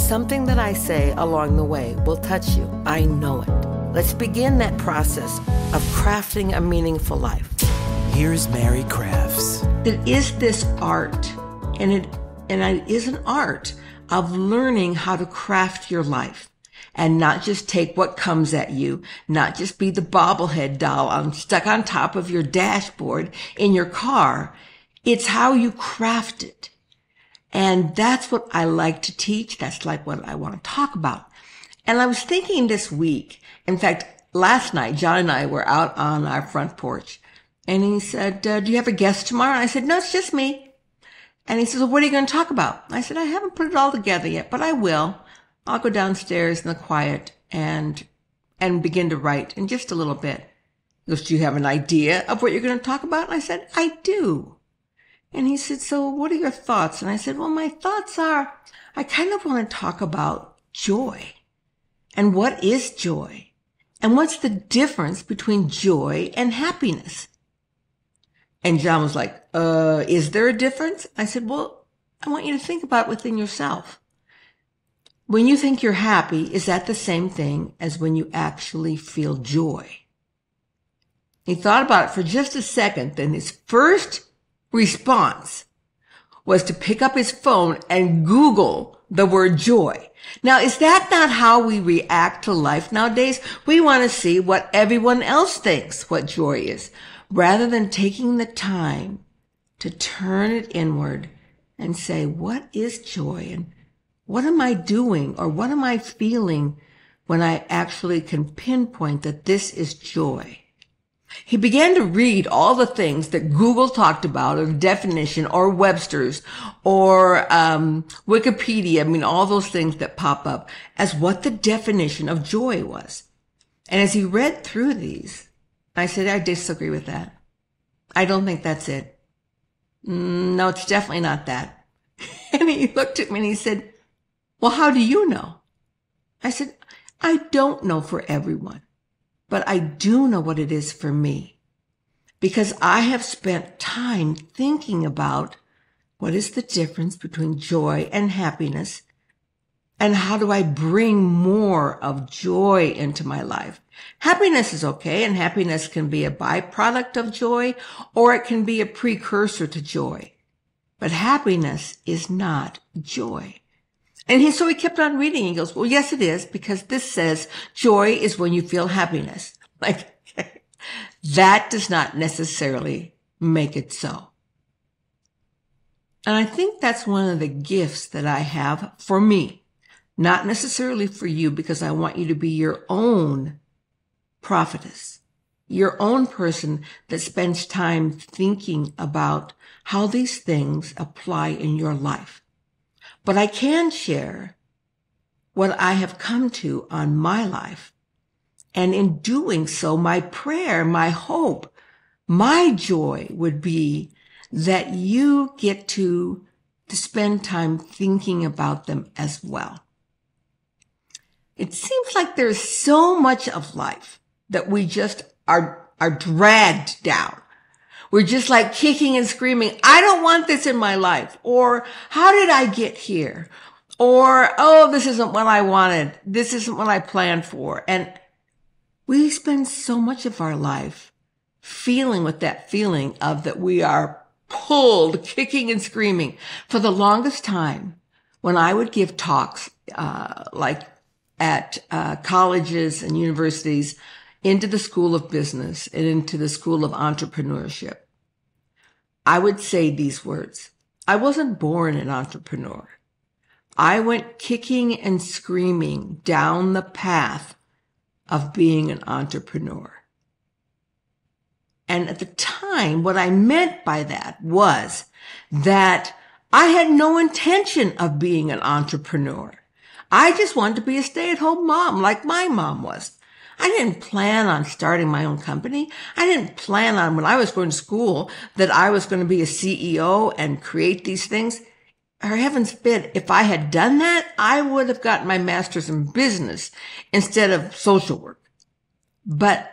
Something that I say along the way will touch you. I know it. Let's begin that process of crafting a meaningful life. Here's Mary Crafts. It is this art, and it is an art of learning how to craft your life and not just take what comes at you, not just be the bobblehead doll stuck on top of your dashboard in your car. It's how you craft it. And that's what I like to teach. That's like what I want to talk about. And I was thinking this week, in fact, last night, John and I were out on our front porch. And he said, do you have a guest tomorrow? I said, no, it's just me. And he says, well, what are you going to talk about? I said, I haven't put it all together yet, but I will. I'll go downstairs in the quiet and begin to write in just a little bit. He goes, do you have an idea of what you're going to talk about? And I said, I do. And he said, so what are your thoughts? And I said, well, my thoughts are, I kind of want to talk about joy. And what is joy? And what's the difference between joy and happiness? And John was like, is there a difference? I said, well, I want you to think about it within yourself. When you think you're happy, is that the same thing as when you actually feel joy? He thought about it for just a second. Then his first response was to pick up his phone and Google the word joy. Now, is that not how we react to life nowadays? We want to see what everyone else thinks what joy is, rather than taking the time to turn it inward and say, what is joy? And what am I doing? Or what am I feeling when I actually can pinpoint that this is joy? He began to read all the things that Google talked about, or the definition, or Webster's, or Wikipedia. I mean, all those things that pop up as what the definition of joy was. And as he read through these, I said, I disagree with that. I don't think that's it. No, it's definitely not that. And he looked at me and he said, well, how do you know? I said, I don't know for everyone, but I do know what it is for me, because I have spent time thinking about what is the difference between joy and happiness, and how do I bring more of joy into my life? Happiness is okay, and happiness can be a byproduct of joy, or it can be a precursor to joy. But happiness is not joy. And so he kept on reading. He goes, well, yes, it is, because this says joy is when you feel happiness. Like, that does not necessarily make it so. And I think that's one of the gifts that I have for me. Not necessarily for you, because I want you to be your own prophetess, your own person that spends time thinking about how these things apply in your life. But I can share what I have come to on my life. And in doing so, my prayer, my hope, my joy would be that you get to spend time thinking about them as well. It seems like there's so much of life that we just are dragged down. We're just like kicking and screaming, I don't want this in my life. Or, how did I get here? Or, oh, this isn't what I wanted. This isn't what I planned for. And we spend so much of our life feeling with that feeling of that we are pulled, kicking and screaming. For the longest time, when I would give talks, like at colleges and universities, into the School of Business and into the School of Entrepreneurship, I would say these words. I wasn't born an entrepreneur. I went kicking and screaming down the path of being an entrepreneur. And at the time, what I meant by that was that I had no intention of being an entrepreneur. I just wanted to be a stay-at-home mom like my mom was. I didn't plan on starting my own company. I didn't plan on, when I was going to school, that I was going to be a CEO and create these things. Or heavens forbid, if I had done that, I would have gotten my master's in business instead of social work. But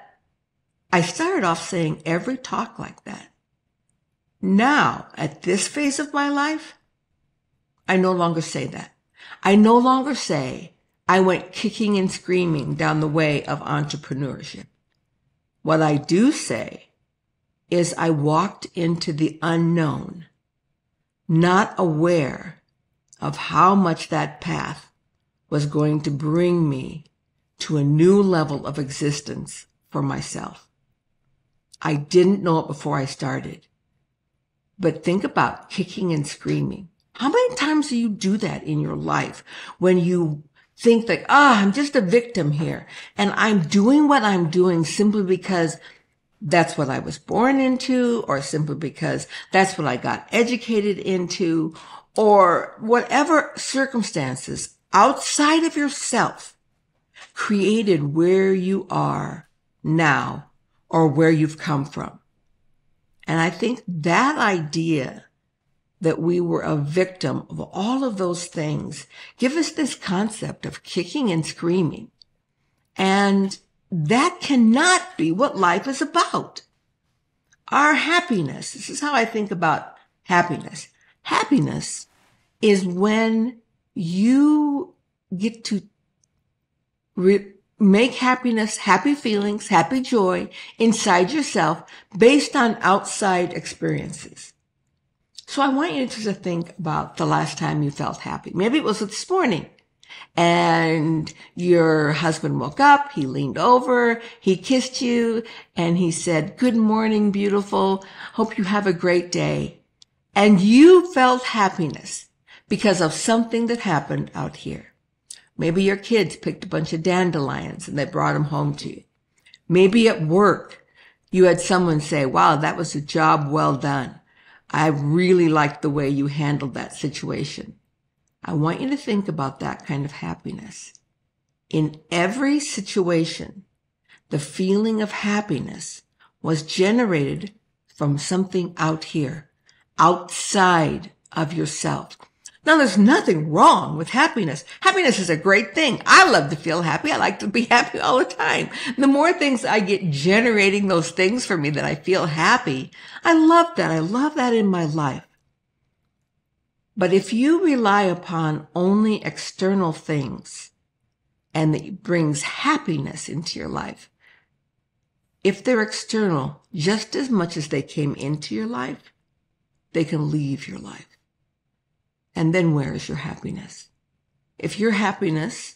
I started off saying every talk like that. Now, at this phase of my life, I no longer say that. I no longer say I went kicking and screaming down the way of entrepreneurship. What I do say is I walked into the unknown, not aware of how much that path was going to bring me to a new level of existence for myself. I didn't know it before I started. But think about kicking and screaming. How many times do you do that in your life when you think that, I'm just a victim here and I'm doing what I'm doing simply because that's what I was born into, or simply because that's what I got educated into, or whatever circumstances outside of yourself created where you are now or where you've come from. And I think that idea that we were a victim of all of those things give us this concept of kicking and screaming. And that cannot be what life is about. Our happiness, this is how I think about happiness. Happiness is when you get to make happiness, happy feelings, happy joy inside yourself based on outside experiences. So I want you to think about the last time you felt happy. Maybe it was this morning. And your husband woke up, he leaned over, he kissed you, and he said, "Good morning, beautiful. Hope you have a great day." And you felt happiness because of something that happened out here. Maybe your kids picked a bunch of dandelions and they brought them home to you. Maybe at work, you had someone say, "Wow, that was a job well done. I really liked the way you handled that situation." I want you to think about that kind of happiness. In every situation, the feeling of happiness was generated from something out here, outside of yourself. Now, there's nothing wrong with happiness. Happiness is a great thing. I love to feel happy. I like to be happy all the time. The more things I get generating those things for me that I feel happy, I love that. I love that in my life. But if you rely upon only external things and that brings happiness into your life, if they're external, just as much as they came into your life, they can leave your life. And then where is your happiness? If your happiness,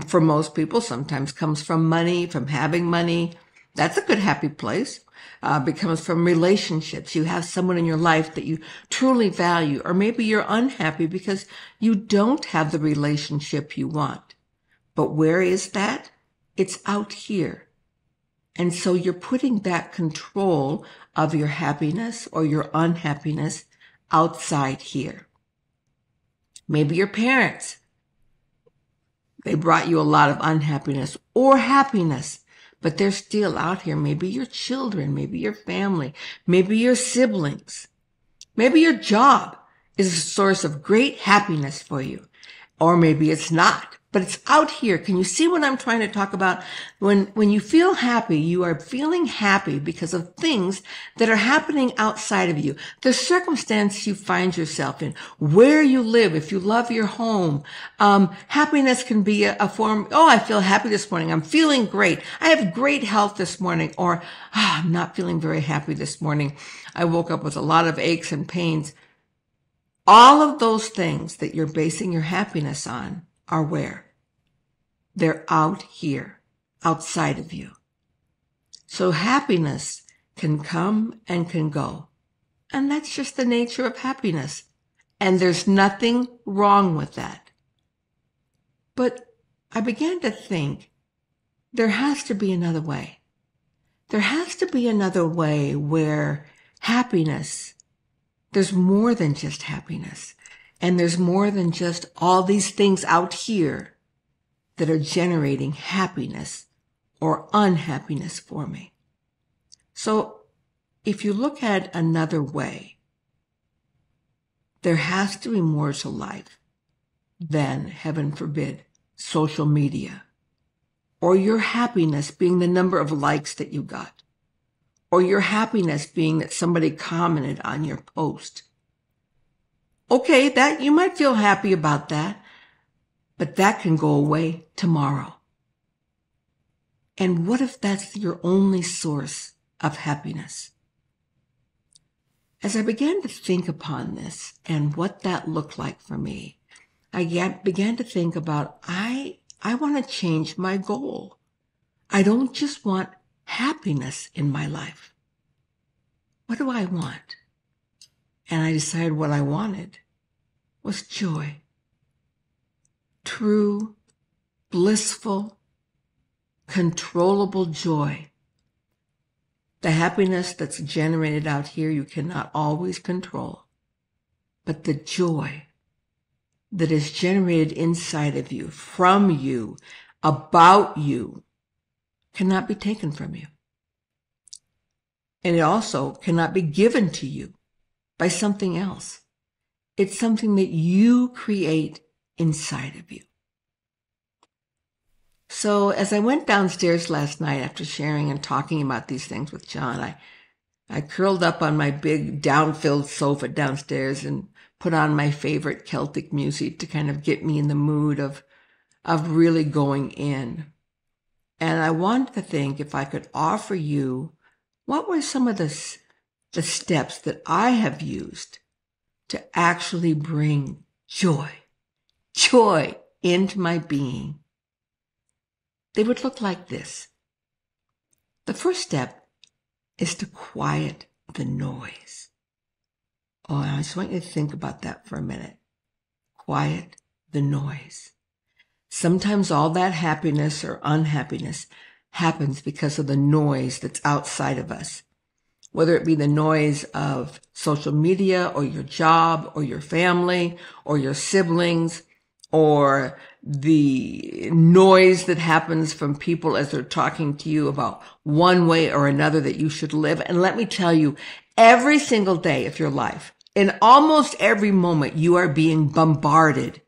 for most people, sometimes comes from money, from having money, that's a good happy place. It comes from relationships. You have someone in your life that you truly value, or maybe you're unhappy because you don't have the relationship you want. But where is that? It's out here. And so you're putting that control of your happiness or your unhappiness outside here. Maybe your parents, they brought you a lot of unhappiness or happiness, but they're still out here. Maybe your children, maybe your family, maybe your siblings, maybe your job is a source of great happiness for you, or maybe it's not. But it's out here. Can you see what I'm trying to talk about? When you feel happy, you are feeling happy because of things that are happening outside of you. The circumstance you find yourself in, where you live, if you love your home. Happiness can be a form, I feel happy this morning. I'm feeling great. I have great health this morning. Or, I'm not feeling very happy this morning. I woke up with a lot of aches and pains. All of those things that you're basing your happiness on are where? They're out here, outside of you. So happiness can come and can go. And that's just the nature of happiness. And there's nothing wrong with that. But I began to think there has to be another way. There has to be another way where happiness, there's more than just happiness. And there's more than just all these things out here that are generating happiness or unhappiness for me. So if you look at another way, there has to be more to life than, heaven forbid, social media, or your happiness being the number of likes that you got, or your happiness being that somebody commented on your post. Okay, that you might feel happy about that, but that can go away tomorrow. And what if that's your only source of happiness? As I began to think upon this and what that looked like for me, I began to think about, I want to change my goal. I don't just want happiness in my life. What do I want? And I decided what I wanted was joy. True, blissful, controllable joy. The happiness that's generated out here you cannot always control, but the joy that is generated inside of you, from you, about you, cannot be taken from you. And it also cannot be given to you by something else. It's something that you create inside of you. So as I went downstairs last night after sharing and talking about these things with John, I curled up on my big down-filled sofa downstairs and put on my favorite Celtic music to kind of get me in the mood of really going in. And I wanted to think if I could offer you what were some of the steps that I have used to actually bring joy into my being. They would look like this. The first step is to quiet the noise. Oh, I just want you to think about that for a minute. Quiet the noise. Sometimes all that happiness or unhappiness happens because of the noise that's outside of us. Whether it be the noise of social media or your job or your family or your siblings or the noise that happens from people as they're talking to you about one way or another that you should live. And let me tell you, every single day of your life, in almost every moment, you are being bombarded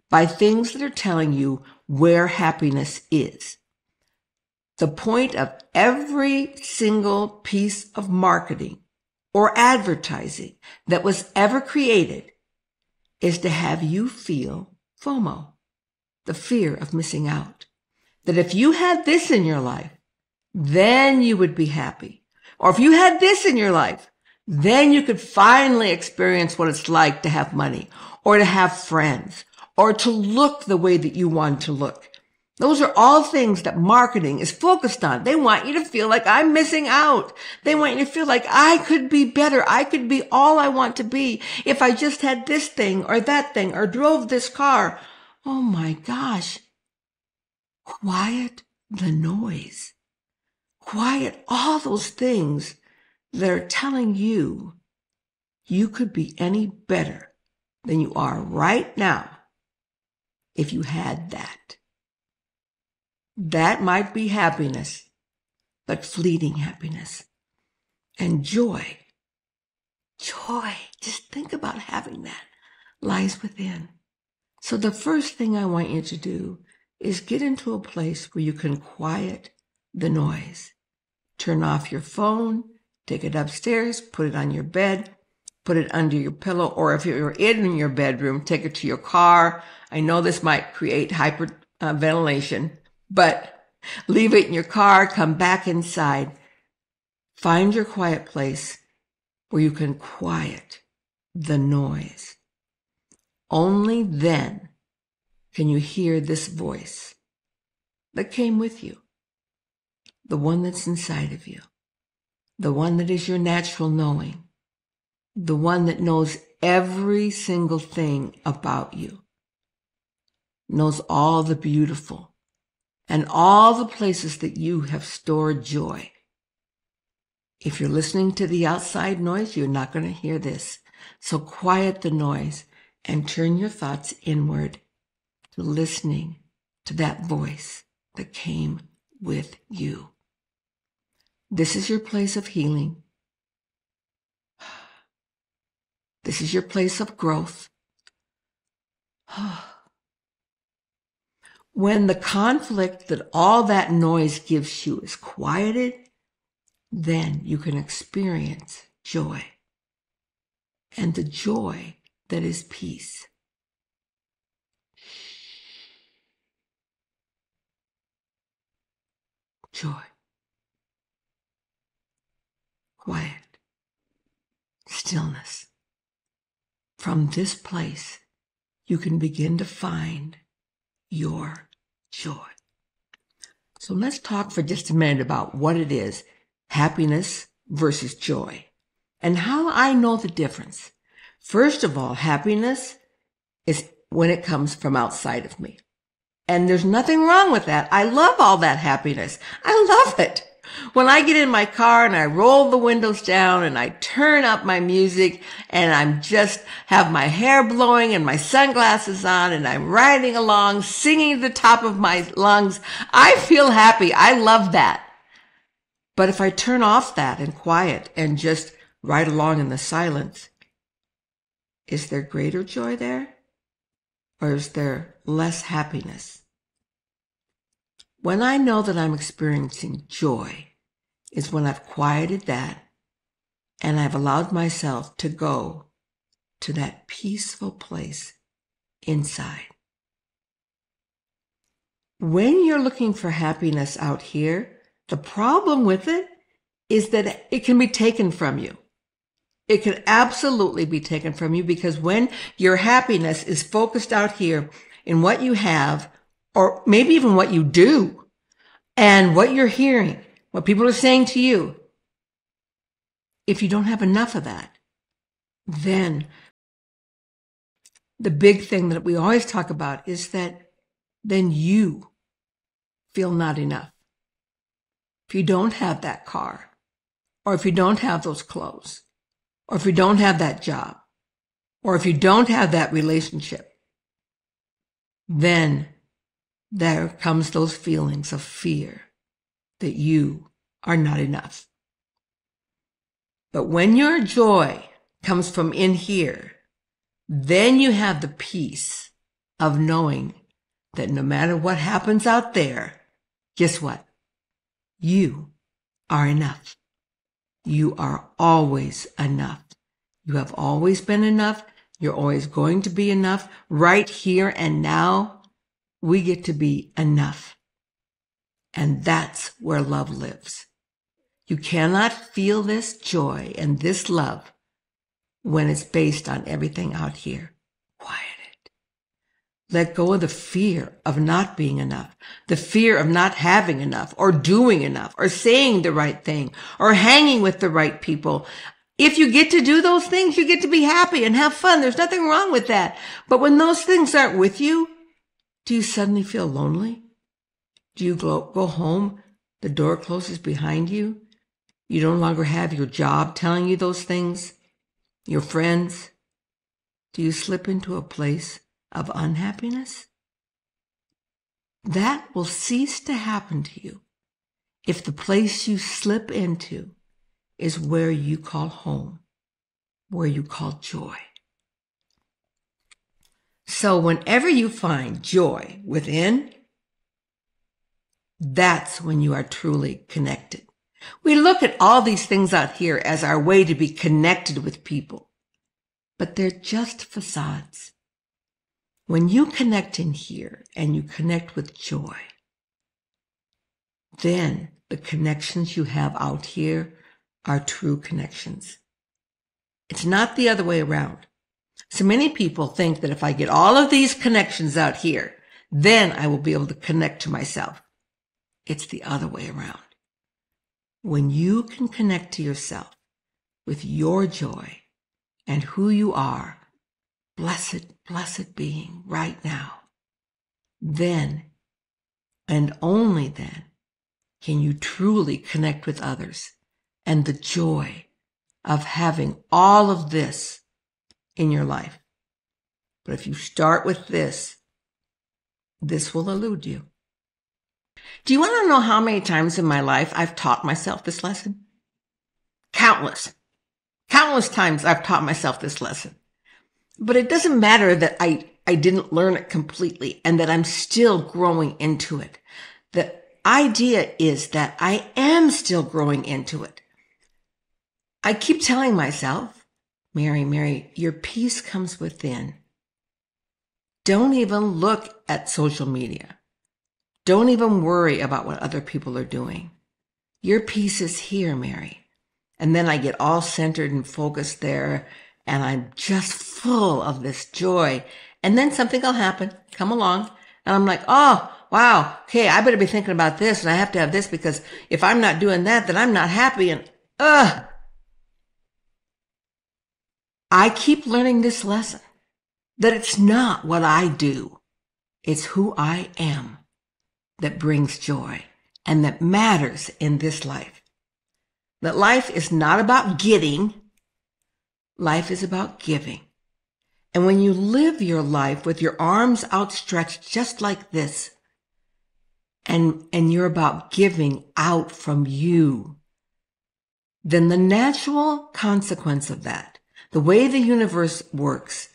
by things that are telling you where happiness is. The point of every single piece of marketing or advertising that was ever created is to have you feel FOMO, the fear of missing out. That if you had this in your life, then you would be happy. Or if you had this in your life, then you could finally experience what it's like to have money or to have friends or to look the way that you want to look. Those are all things that marketing is focused on. They want you to feel like I'm missing out. They want you to feel like I could be better. I could be all I want to be if I just had this thing or that thing or drove this car. Oh my gosh. Quiet the noise. Quiet all those things that are telling you you could be any better than you are right now if you had that. That might be happiness, but fleeting happiness. And joy, just think about having that, lies within. So the first thing I want you to do is get into a place where you can quiet the noise. Turn off your phone, take it upstairs, put it on your bed, put it under your pillow, or if you're in your bedroom, take it to your car. I know this might create hyperventilation, but leave it in your car, come back inside. Find your quiet place where you can quiet the noise. Only then can you hear this voice that came with you, the one that's inside of you, the one that is your natural knowing, the one that knows every single thing about you, knows all the beautiful, and all the places that you have stored joy. If you're listening to the outside noise, you're not going to hear this. So quiet the noise and turn your thoughts inward to listening to that voice that came with you. This is your place of healing. This is your place of growth. When the conflict that all that noise gives you is quieted, then you can experience joy. And the joy that is peace. joy. Quiet. Stillness. From this place, you can begin to find your joy. So let's talk for just a minute about what it is, happiness versus joy, and how I know the difference. First of all, happiness is when it comes from outside of me. And there's nothing wrong with that. I love all that happiness. I love it. When I get in my car and I roll the windows down and I turn up my music and I'm just have my hair blowing and my sunglasses on and I'm riding along, singing at the top of my lungs, I feel happy. I love that. But if I turn off that and quiet and just ride along in the silence, is there greater joy there? Or is there less happiness? When I know that I'm experiencing joy is when I've quieted that and I've allowed myself to go to that peaceful place inside. When you're looking for happiness out here, the problem with it is that it can be taken from you. It can absolutely be taken from you, because when your happiness is focused out here in what you have, or maybe even what you do, and what you're hearing, what people are saying to you, if you don't have enough of that, then the big thing that we always talk about is that then you feel not enough. If you don't have that car, or if you don't have those clothes, or if you don't have that job, or if you don't have that relationship, then there comes those feelings of fear that you are not enough. But when your joy comes from in here, then you have the peace of knowing that no matter what happens out there, guess what? You are enough. You are always enough. You have always been enough. You're always going to be enough. Right here and now, we get to be enough. And that's where love lives. You cannot feel this joy and this love when it's based on everything out here. Quiet it. Let go of the fear of not being enough, the fear of not having enough, or doing enough, or saying the right thing, or hanging with the right people. If you get to do those things, you get to be happy and have fun. There's nothing wrong with that. But when those things aren't with you, do you suddenly feel lonely? Do you go home, the door closes behind you? You no longer have your job telling you those things? Your friends? Do you slip into a place of unhappiness? That will cease to happen to you if the place you slip into is where you call home, where you call joy. So whenever you find joy within, that's when you are truly connected. We look at all these things out here as our way to be connected with people, but they're just facades. When you connect in here and you connect with joy, then the connections you have out here are true connections. It's not the other way around. So many people think that if I get all of these connections out here, then I will be able to connect to myself. It's the other way around. When you can connect to yourself with your joy and who you are, blessed, blessed being right now, then and only then can you truly connect with others and the joy of having all of this in your life. But if you start with this will elude you. Do you want to know how many times in my life I've taught myself this lesson? Countless times I've taught myself this lesson. But it doesn't matter that I didn't learn it completely and that I'm still growing into it. The idea is that I am still growing into it. I keep telling myself, Mary, your peace comes within. Don't even look at social media. Don't even worry about what other people are doing. Your peace is here, Mary. And then I get all centered and focused there, and I'm just full of this joy. And then something will happen, come along, and I'm like, oh, wow, okay, I better be thinking about this, and I have to have this, because if I'm not doing that, then I'm not happy, and I keep learning this lesson, that it's not what I do, it's who I am that brings joy and that matters in this life. That life is not about getting, life is about giving. And when you live your life with your arms outstretched just like this, and you're about giving out from you, then the natural consequence of that, the way the universe works,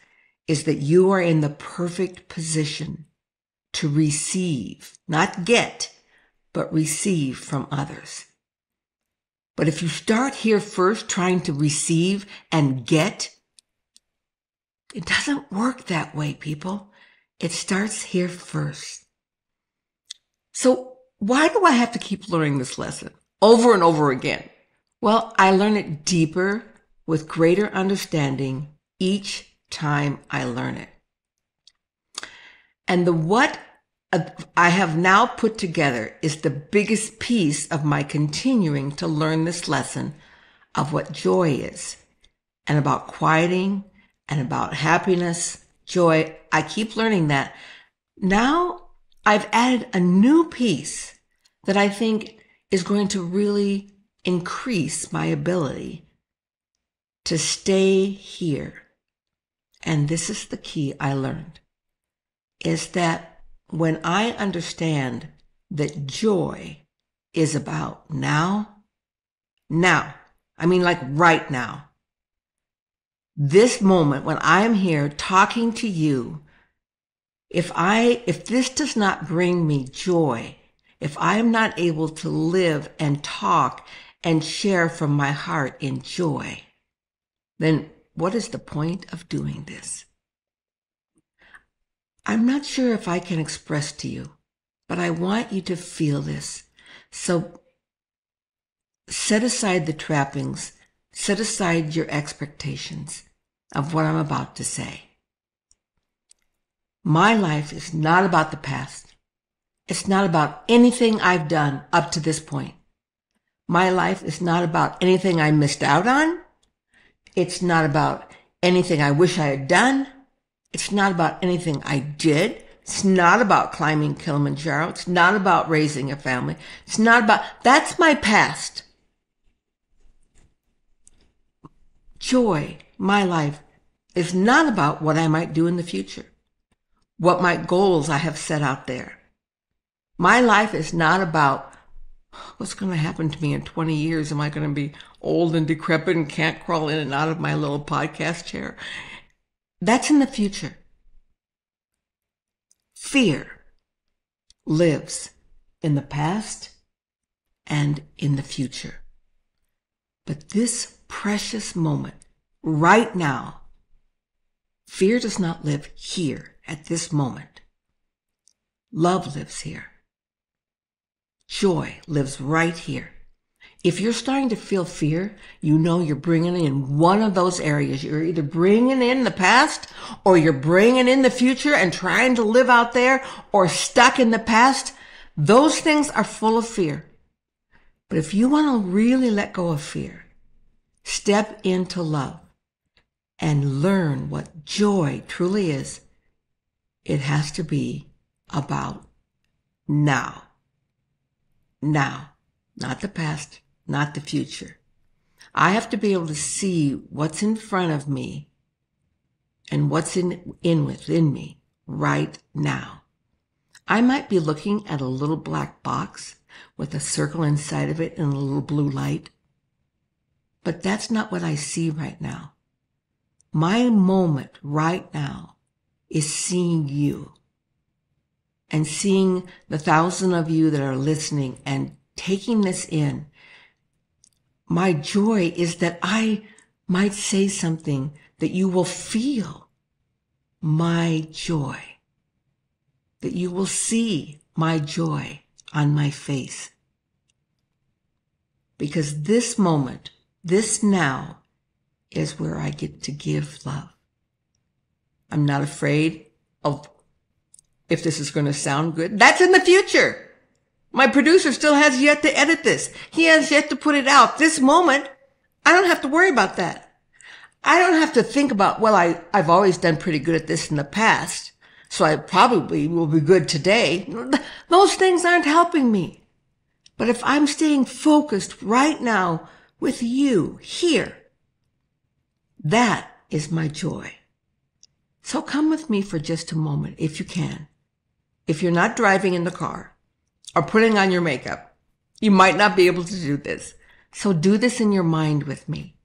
is that you are in the perfect position to receive, not get, but receive from others. But if you start here first trying to receive and get, it doesn't work that way, people. It starts here first. So why do I have to keep learning this lesson over and over again? Well, I learn it deeper with greater understanding each time I learn it. And what I have now put together is the biggest piece of my continuing to learn this lesson of what joy is, and about quieting, and about happiness, joy. I keep learning that. Now I've added a new piece that I think is going to really increase my ability to stay here. And this is the key I learned, is that when I understand that joy is about now, I mean like right now, this moment when I am here talking to you, if this does not bring me joy, if I am not able to live and talk and share from my heart in joy, then what is the point of doing this? I'm not sure if I can express to you, but I want you to feel this. So set aside the trappings, set aside your expectations of what I'm about to say. My life is not about the past. It's not about anything I've done up to this point. My life is not about anything I missed out on. It's not about anything I wish I had done. It's not about anything I did. It's not about climbing Kilimanjaro. It's not about raising a family. It's not about, that's my past. Joy, my life, is not about what I might do in the future, what my goals I have set out there. My life is not about what's going to happen to me in 20 years. Am I going to be old and decrepit and can't crawl in and out of my little podcast chair? That's in the future. Fear lives in the past and in the future. But this precious moment, right now, fear does not live here at this moment. Love lives here. Joy lives right here. If you're starting to feel fear, you know you're bringing in one of those areas. You're either bringing in the past, or you're bringing in the future and trying to live out there, or stuck in the past. Those things are full of fear. But if you want to really let go of fear, step into love and learn what joy truly is. It has to be about now. Now, not the past, not the future. I have to be able to see what's in front of me and what's within me right now. I might be looking at a little black box with a circle inside of it and a little blue light, but that's not what I see right now. My moment right now is seeing you and seeing the 1,000 of you that are listening and taking this in. My joy is that I might say something that you will feel my joy, that you will see my joy on my face. Because this moment, this now, is where I get to give love. I'm not afraid of if this is going to sound good. That's in the future. My producer still has yet to edit this. He has yet to put it out. This moment, I don't have to worry about that. I don't have to think about, well, I've always done pretty good at this in the past, so I probably will be good today. Those things aren't helping me. But if I'm staying focused right now with you here, that is my joy. So come with me for just a moment, if you can. If you're not driving in the car or putting on your makeup, you might not be able to do this. So do this in your mind with me.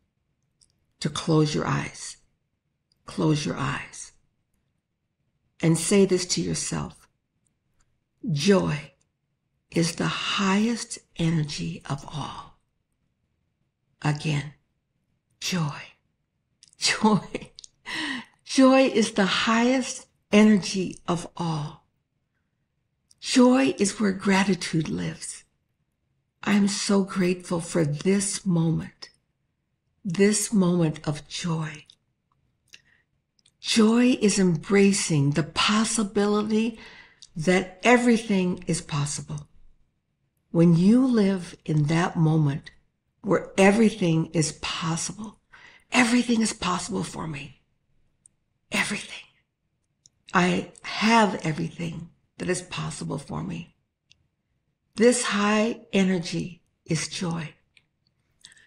To close your eyes. Close your eyes. And say this to yourself. Joy is the highest energy of all. Again, joy. Joy. Joy is the highest energy of all. Joy is where gratitude lives. I am so grateful for this moment of joy. Joy is embracing the possibility that everything is possible. When you live in that moment where everything is possible for me. Everything. I have everything that is possible for me. This high energy is joy.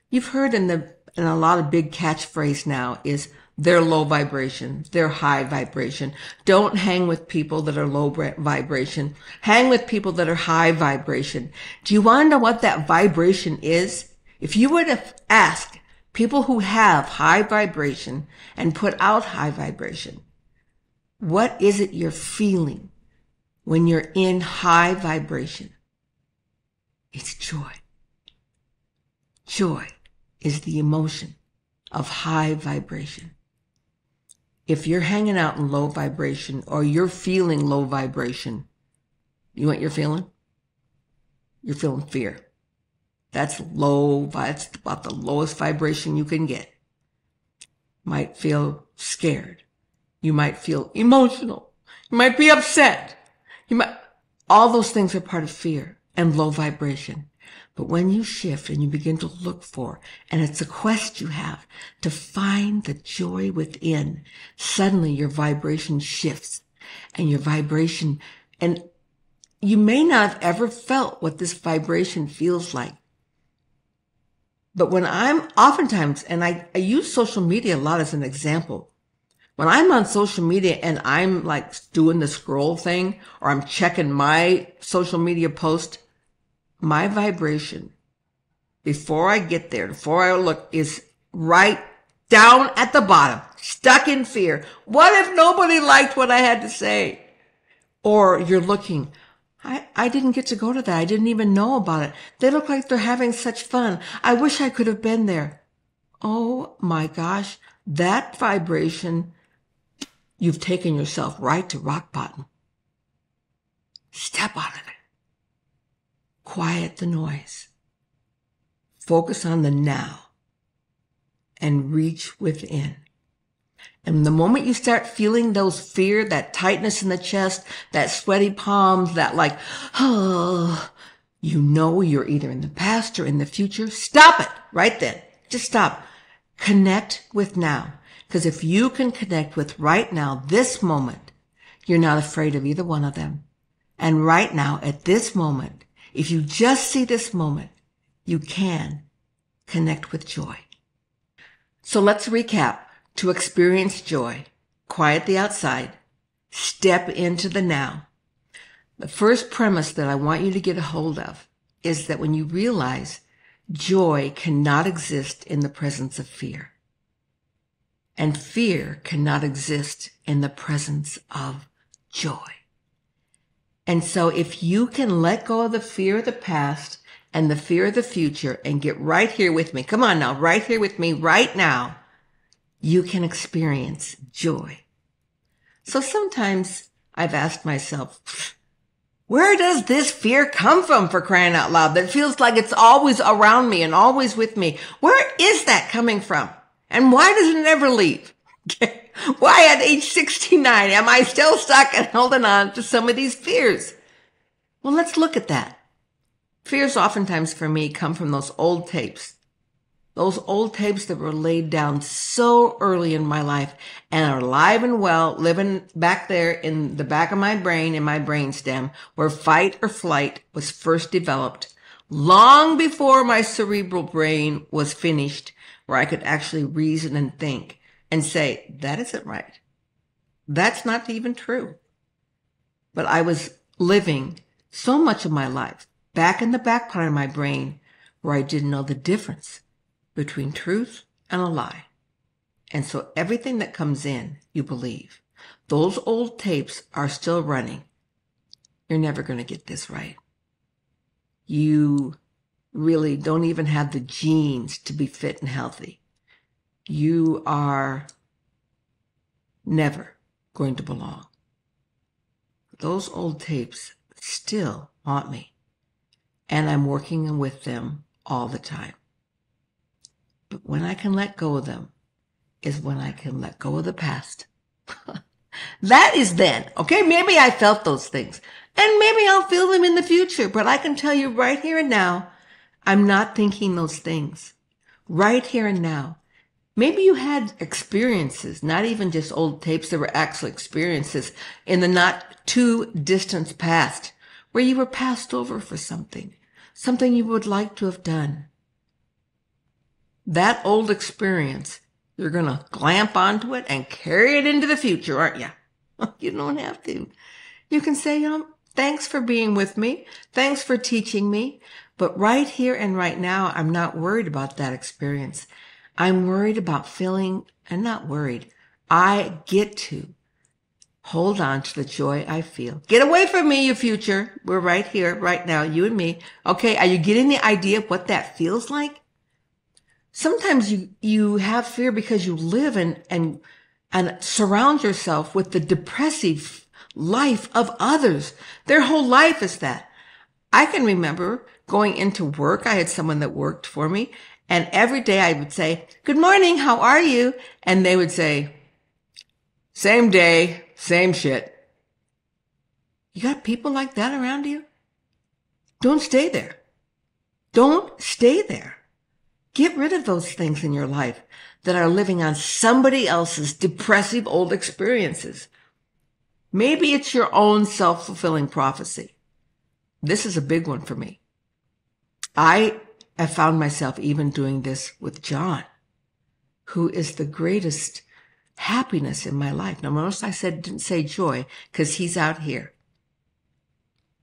You've heard in a lot of big catchphrase now is they're low vibration, they're high vibration. Don't hang with people that are low vibration. Hang with people that are high vibration. Do you want to know what that vibration is? If you were to ask people who have high vibration and put out high vibration, what is it you're feeling when you're in high vibration? It's joy. Joy is the emotion of high vibration. If you're hanging out in low vibration or you're feeling low vibration, you know what you're feeling? You're feeling fear. That's low. That's about the lowest vibration you can get. Might feel scared. You might feel emotional. You might be upset. All those things are part of fear and low vibration. But when you shift and you begin to look for, and it's a quest you have to find the joy within, suddenly your vibration shifts and and you may not have ever felt what this vibration feels like. But when oftentimes, and I use social media a lot as an example, when I'm on social media and I'm like doing the scroll thing or I'm checking my social media post, my vibration before I get there, before I look, is right down at the bottom, stuck in fear. What if nobody liked what I had to say? Or you're looking, I didn't get to go to that. I didn't even know about it. They look like they're having such fun. I wish I could have been there. Oh my gosh, that vibration, you've taken yourself right to rock bottom. Step out of it. Quiet the noise. Focus on the now and reach within. And the moment you start feeling those fear, that tightness in the chest, that sweaty palms, that like, oh, you know you're either in the past or in the future. Stop it right then. Just stop. Connect with now. Because if you can connect with right now, this moment, you're not afraid of either one of them. And right now, at this moment, if you just see this moment, you can connect with joy. So let's recap. To experience joy, quiet the outside, step into the now. The first premise that I want you to get a hold of is that when you realize joy cannot exist in the presence of fear, and fear cannot exist in the presence of joy. And so if you can let go of the fear of the past and the fear of the future and get right here with me, come on now, right here with me right now, you can experience joy. So sometimes I've asked myself, Where does this fear come from, for crying out loud, that feels like it's always around me and always with me? Where is that coming from? And why does it never leave? Why at age 69 am I still stuck and holding on to some of these fears? Well, let's look at that. Fears oftentimes for me come from those old tapes. Those old tapes that were laid down so early in my life and are alive and well, living back there in the back of my brain, in my brainstem, where fight or flight was first developed, long before my cerebral brain was finished, where I could actually reason and think and say, that isn't right. That's not even true. But I was living so much of my life back in the back part of my brain where I didn't know the difference between truth and a lie. And so everything that comes in, you believe. Those old tapes are still running. You're never going to get this right. You really don't even have the genes to be fit and healthy. You are never going to belong. Those old tapes still haunt me, and I'm working with them all the time. But when I can let go of them is when I can let go of the past. That is then, okay? Maybe I felt those things, and maybe I'll feel them in the future, but I can tell you right here and now, I'm not thinking those things. Right here and now. Maybe you had experiences, not even just old tapes, there were actual experiences in the not too distant past where you were passed over for something you would like to have done. That old experience, you're going to clamp onto it and carry it into the future, aren't you? You don't have to. You can say, thanks for being with me. Thanks for teaching me. But right here and right now, I'm not worried about that experience. I'm worried about feeling, and not worried. I get to hold on to the joy I feel. Get away from me, you future. We're right here, right now, you and me. Okay, are you getting the idea of what that feels like? Sometimes you have fear because you live and surround yourself with the depressive life of others. Their whole life is that. I can remember going into work. I had someone that worked for me, and every day I would say, "Good morning, how are you?" And they would say, "Same day, same shit." You got people like that around you? Don't stay there. Don't stay there. Get rid of those things in your life that are living on somebody else's depressive old experiences. Maybe it's your own self-fulfilling prophecy. This is a big one for me. I have found myself even doing this with John, who is the greatest happiness in my life. Now, notice I didn't say joy because he's out here.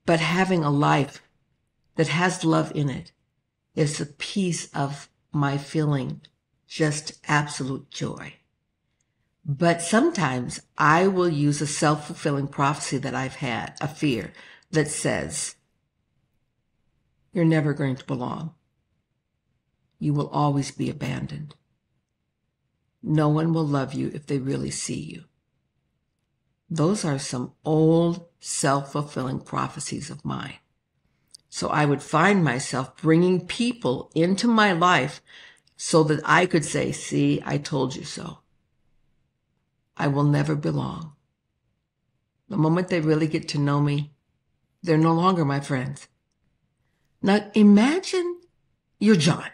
But having a life that has love in it is a piece of my feeling just absolute joy. But sometimes I will use a self-fulfilling prophecy that I've had, a fear that says, you're never going to belong. You will always be abandoned. No one will love you if they really see you. Those are some old self-fulfilling prophecies of mine. So I would find myself bringing people into my life so that I could say, "See, I told you so." I will never belong. The moment they really get to know me, they're no longer my friends. Now imagine you're John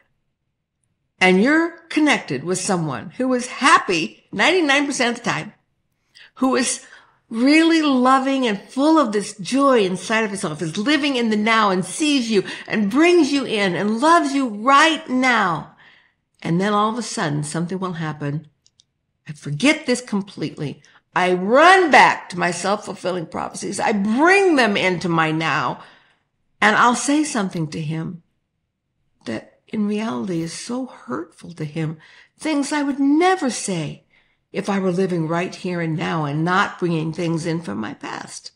and you're connected with someone who is happy 99% of the time, who is really loving and full of this joy inside of himself, is living in the now and sees you and brings you in and loves you right now. And then all of a sudden something will happen. I forget this completely. I run back to my self-fulfilling prophecies. I bring them into my now, and I'll say something to him that in reality is so hurtful to him. Things I would never say if I were living right here and now and not bringing things in from my past.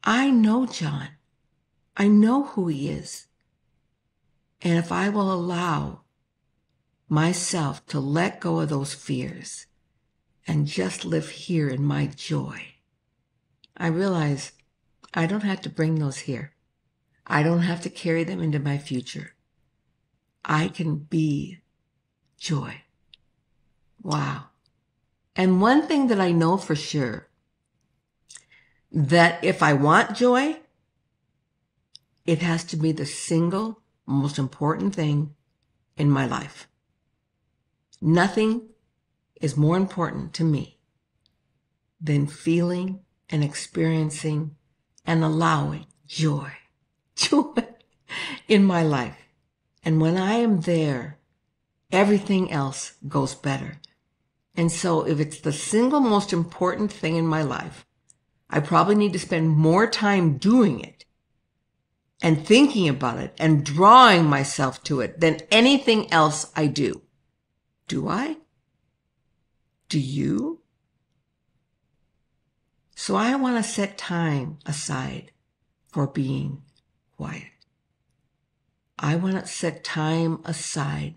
I know John. I know who he is. And if I will allow myself to let go of those fears and just live here in my joy, I realize I don't have to bring those here. I don't have to carry them into my future. I can be joy. Wow. And one thing that I know for sure, that if I want joy, it has to be the single most important thing in my life. Nothing is more important to me than feeling and experiencing and allowing joy in my life. And when I am there, everything else goes better. And so if it's the single most important thing in my life, I probably need to spend more time doing it and thinking about it and drawing myself to it than anything else I do. Do I? Do you? So I want to set time aside for being quiet. I want to set time aside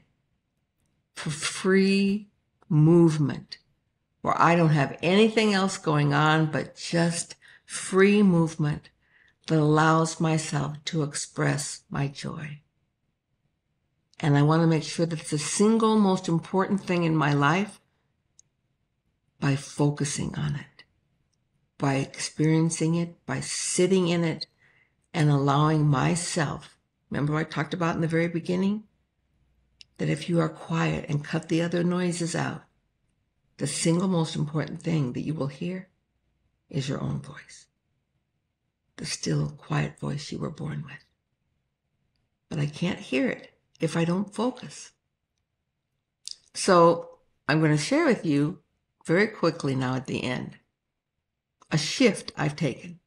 for free movement, where I don't have anything else going on but just free movement that allows myself to express my joy. And I want to make sure that it's the single most important thing in my life by focusing on it, by experiencing it, by sitting in it, and allowing myself. Remember what I talked about in the very beginning? That if you are quiet and cut the other noises out, the single most important thing that you will hear is your own voice. The still, quiet voice you were born with. But I can't hear it if I don't focus. So I'm going to share with you very quickly now at the end a shift I've taken.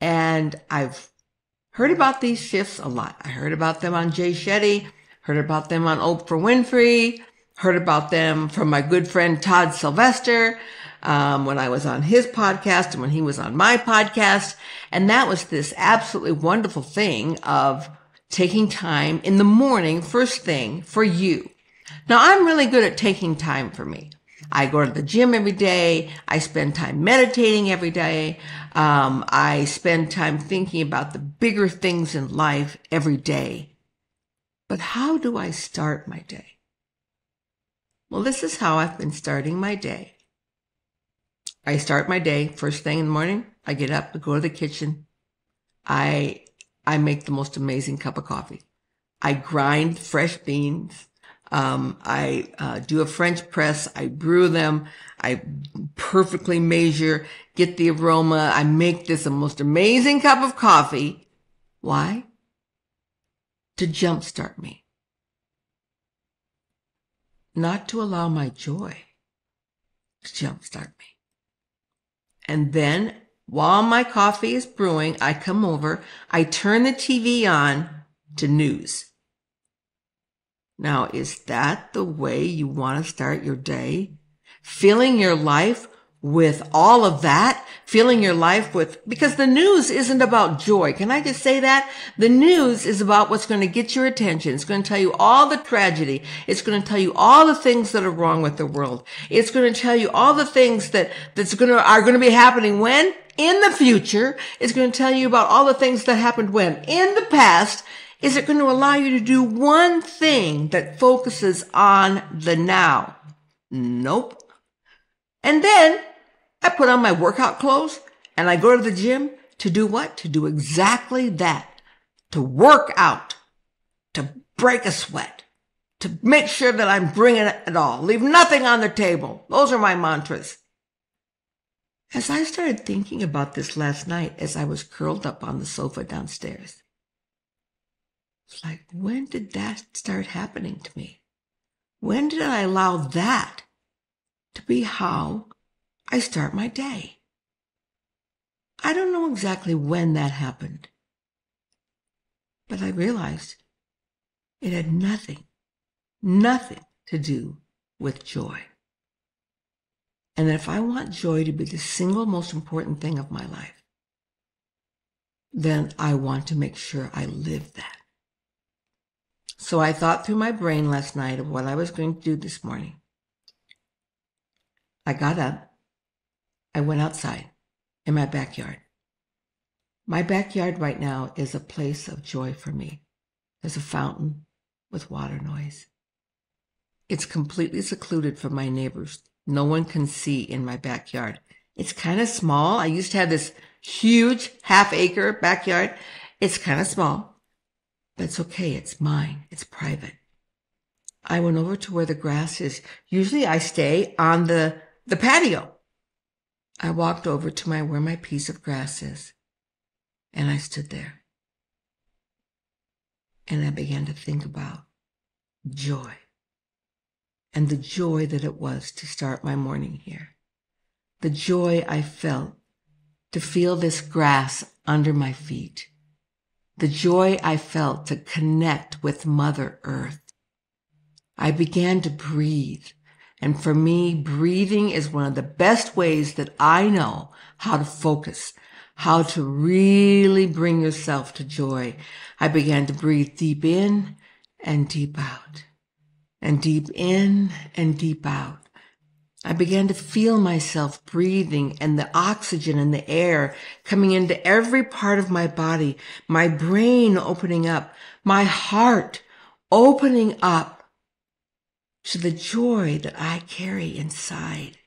And I've heard about these shifts a lot. I heard about them on Jay Shetty, heard about them on Oprah Winfrey, heard about them from my good friend Todd Sylvester when I was on his podcast and when he was on my podcast. And that was this absolutely wonderful thing of taking time in the morning, first thing, for you. Now, I'm really good at taking time for me. I go to the gym every day. I spend time meditating every day. I spend time thinking about the bigger things in life every day. But how do I start my day? Well, this is how I've been starting my day. I start my day first thing in the morning. I get up, I go to the kitchen. I make the most amazing cup of coffee. I grind fresh beans. I do a French press. I brew them. I perfectly measure, get the aroma. I make this a most amazing cup of coffee. Why? To jumpstart me. Not to allow my joy to jumpstart me. And then while my coffee is brewing, I come over, I turn the TV on to news. Now, is that the way you want to start your day? Filling your life with all of that? Filling your life with, because the news isn't about joy. Can I just say that? The news is about what's going to get your attention. It's going to tell you all the tragedy. It's going to tell you all the things that are wrong with the world. It's going to tell you all the things that are going to be happening when? In the future. It's going to tell you about all the things that happened when? In the past. Is it going to allow you to do one thing that focuses on the now? Nope. And then I put on my workout clothes and I go to the gym to do what? To do exactly that. To work out. To break a sweat. To make sure that I'm bringing it all. Leave nothing on the table. Those are my mantras. As I started thinking about this last night as I was curled up on the sofa downstairs, it's like, when did that start happening to me? When did I allow that to be how I start my day? I don't know exactly when that happened, but I realized it had nothing to do with joy. And if I want joy to be the single most important thing of my life, then I want to make sure I live that. So I thought through my brain last night of what I was going to do this morning. I got up. I went outside in my backyard. My backyard right now is a place of joy for me. There's a fountain with water noise. It's completely secluded from my neighbors. No one can see in my backyard. It's kind of small. I used to have this huge half-acre backyard. It's kind of small, but it's okay. It's mine. It's private. I went over to where the grass is. Usually I stay on the patio. I walked over to where my piece of grass is, and I stood there. And I began to think about joy and the joy that it was to start my morning here. The joy I felt to feel this grass under my feet. The joy I felt to connect with Mother Earth. I began to breathe. And for me, breathing is one of the best ways that I know how to focus, how to really bring yourself to joy. I began to breathe deep in and deep out, and deep in and deep out. I began to feel myself breathing and the oxygen and the air coming into every part of my body, my brain opening up, my heart opening up to the joy that I carry inside.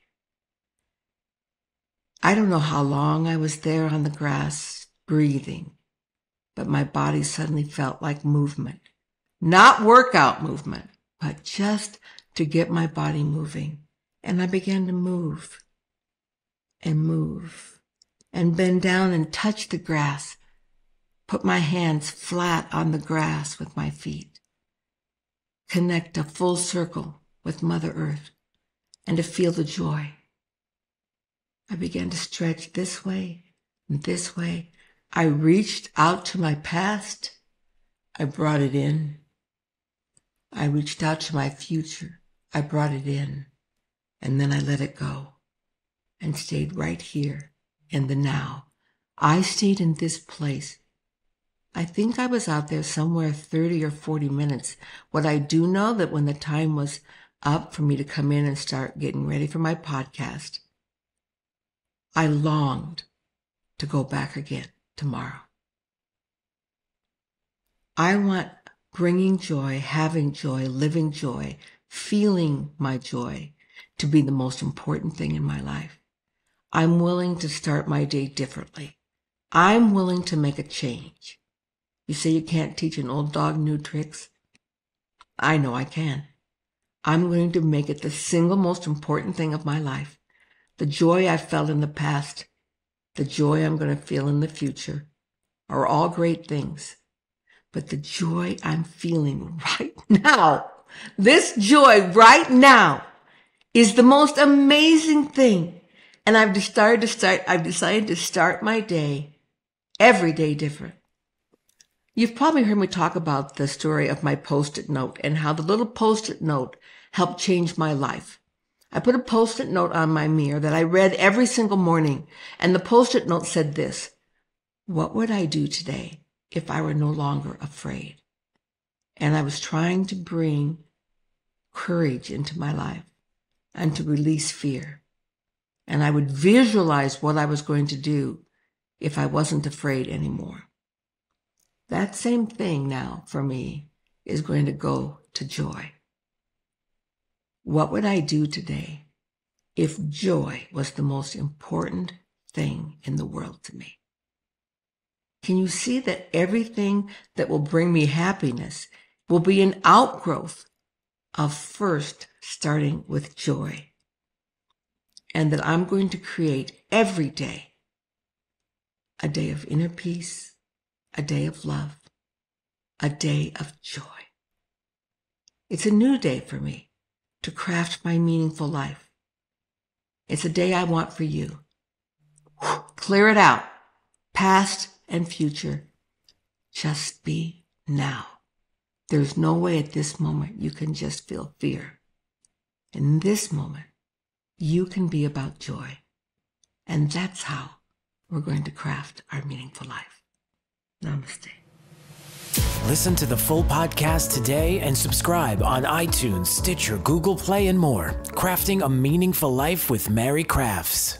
I don't know how long I was there on the grass breathing, but my body suddenly felt like movement. Not workout movement, but just to get my body moving. And I began to move and bend down and touch the grass, put my hands flat on the grass with my feet, connect a full circle with Mother Earth, and to feel the joy. I began to stretch this way and this way. I reached out to my past. I brought it in. I reached out to my future. I brought it in. And then I let it go and stayed right here in the now. I stayed in this place. I think I was out there somewhere 30 or 40 minutes. What I do know that when the time was up for me to come in and start getting ready for my podcast, I longed to go back again tomorrow. I want bringing joy, having joy, living joy, feeling my joy to be the most important thing in my life. I'm willing to start my day differently. I'm willing to make a change. You say you can't teach an old dog new tricks? I know I can. I'm going to make it the single most important thing of my life. The joy I felt in the past, the joy I'm going to feel in the future are all great things. But the joy I'm feeling right now, this joy right now, is the most amazing thing. And I've decided to start my day, every day different. You've probably heard me talk about the story of my Post-it note and how the little Post-it note helped change my life. I put a Post-it note on my mirror that I read every single morning, and the Post-it note said this: what would I do today if I were no longer afraid? And I was trying to bring courage into my life and to release fear. And I would visualize what I was going to do if I wasn't afraid anymore. That same thing now for me is going to go to joy. What would I do today if joy was the most important thing in the world to me? Can you see that everything that will bring me happiness will be an outgrowth of first starting with joy? And that I'm going to create every day a day of inner peace, a day of love, a day of joy. It's a new day for me to craft my meaningful life. It's a day I want for you. Clear it out. Past and future. Just be now. There's no way at this moment you can just feel fear. In this moment, you can be about joy. And that's how we're going to craft our meaningful life. Namaste. Listen to the full podcast today and subscribe on iTunes, Stitcher, Google Play, and more. Crafting a Meaningful Life with Mary Crafts.